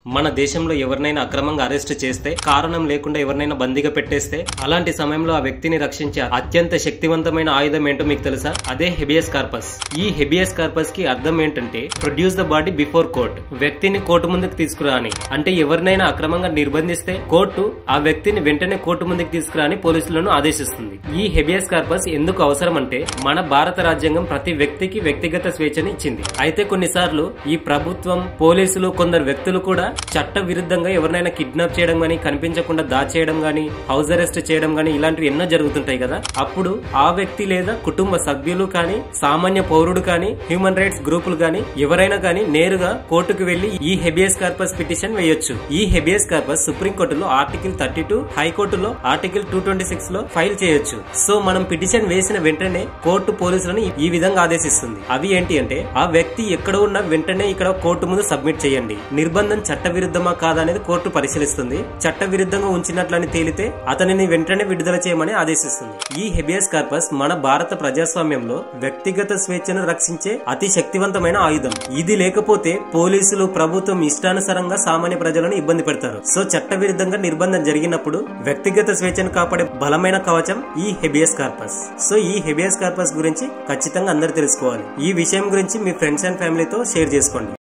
మన దేశంలో ఎవరినైనా అక్రమంగా అరెస్ట్ చేస్తే కారణం లేకుండా ఎవరినైనా బందీగా పెట్టేస్తే అలాంటి సమయంలో ఆ వ్యక్తిని రక్షించే అత్యంత శక్తివంతమైన ఆయుధం ఏంటో మీకు తెలుసా? అదే హెబియస్ కార్పస్. ఈ హెబియస్ కార్పస్ కి అర్థం ఏంటంటే produce the body before court. వ్యక్తిని కోర్టు ముందుకు తీసుకురా అని. అంటే ఎవరినైనా అక్రమంగా నిర్బంధిస్తే కోర్టు ఆ వ్యక్తిని వెంటనే కోర్టు ముందుకు తీసుకురా అని పోలీసులను ఆదేశిస్తుంది. ఈ హెబియస్ కార్పస్ ఎందుకు అవసరం అంటే మన భారత రాజ్యాంగం ప్రతి వ్యక్తికి వ్యక్తిగత స్వేచ్ఛని ఇచ్చింది. అయితే కొన్నిసార్లు ఈ ప్రభుత్వం, పోలీసులు, కొందరు వ్యక్తులు కూడా చట్ట విరుద్ధంగా ఎవరినైనా కిడ్నాప్ చేయడం గానీ, కనిపించకుండా దాచేయడం గానీ, హౌస్ అరెస్ట్ చేయడం గానీ ఇలాంటివి ఎన్నో జరుగుతుంటాయి కదా. అప్పుడు ఆ వ్యక్తి లేదా కుటుంబ సభ్యులు కానీ, సామాన్య పౌరుడు కానీ, హ్యూమన్ రైట్స్ గ్రూపులు కానీ ఎవరైనా కానీ నేరుగా కోర్టుకు వెళ్లి ఈ హెబియస్ కార్పస్ పిటిషన్ వేయొచ్చు. ఈ హెబియస్ కార్పస్ సుప్రీంకోర్టులో ఆర్టికల్ 32, హైకోర్టులో ఆర్టికల్ 226 లో ఫైల్ చేయొచ్చు. సో మనం పిటిషన్ వేసిన వెంటనే కోర్టు పోలీసులను ఈ విధంగా ఆదేశిస్తుంది. అవి ఏంటి అంటే ఆ వ్యక్తి ఎక్కడ ఉన్నా వెంటనే ఇక్కడ కోర్టు ముందు సబ్మిట్ చేయండి. నిర్బంధం చట్ట విరుద్ధమా కాదా అనేది కోర్టు పరిశీలిస్తుంది. చట్ట విరుద్ధంగా ఉంచినట్లని తేలితే అతనిని వెంటనే విడుదల చేయమని ఆదేశిస్తుంది. ఈ హెబియస్ కార్పస్ మన భారత ప్రజాస్వామ్యంలో వ్యక్తిగత స్వేచ్ఛను రక్షించే అతి శక్తివంతమైన ఆయుధం. ఇది లేకపోతే పోలీసులు, ప్రభుత్వం ఇష్టానుసారంగా సామాన్య ప్రజలను ఇబ్బంది పెడతారు. సో చట్ట విరుద్ధంగా నిర్బంధం జరిగినప్పుడు వ్యక్తిగత స్వేచ్ఛను కాపాడే బలమైన కవచం ఈ హెబియస్ కార్పస్. సో ఈ హెబియస్ కార్పస్ గురించి ఖచ్చితంగా అందరూ తెలుసుకోవాలి. ఈ విషయం గురించి మీ ఫ్రెండ్స్ అండ్ ఫ్యామిలీతో షేర్ చేసుకోండి.